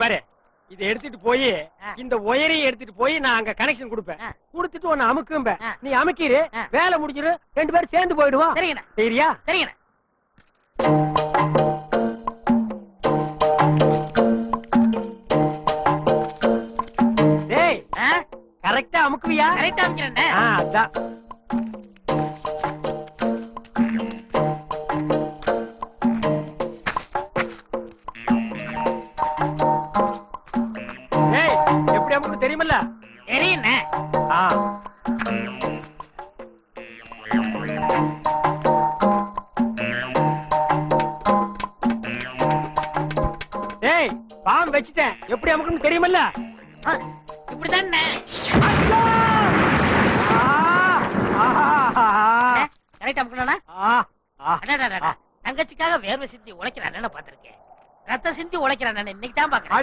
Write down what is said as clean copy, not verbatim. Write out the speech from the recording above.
பாரு இதை எடுத்துட்டு போய் இந்த ஒயரையும் எடுத்துட்டு போய் நான் அங்க கனெக்ஷன் கொடுப்பேன். கொடுத்துட்டு உன்னை அமுக்கும்ப. நீ அமுக்கிரு, வேலை முடிஞ்சிரு, 2 பேரும் சேர்ந்து போயிடுவோம். சரியா? சரிங்க. டேய் கரெக்டா அமுக்குவியா? கரெக்டா அமுக்கிறேன். அதான். டேய் எப்படி அமுக்கு தெரியுமல்ல? தெரியுண்ணே. டேய் பாம் வச்சிட்டேன், எப்படி அமுக்குன்னு தெரியுமல்ல? இப்படிதான் கரெக்டா அமுக்கணும்னா தங்கச்சிக்காக வேர்வை சிந்தி உழைக்கிறான் பாத்திருக்கேன். ரத்த சிந்தி உழைக்கிறான் இன்னைக்கு தான் பாக்குறேன்.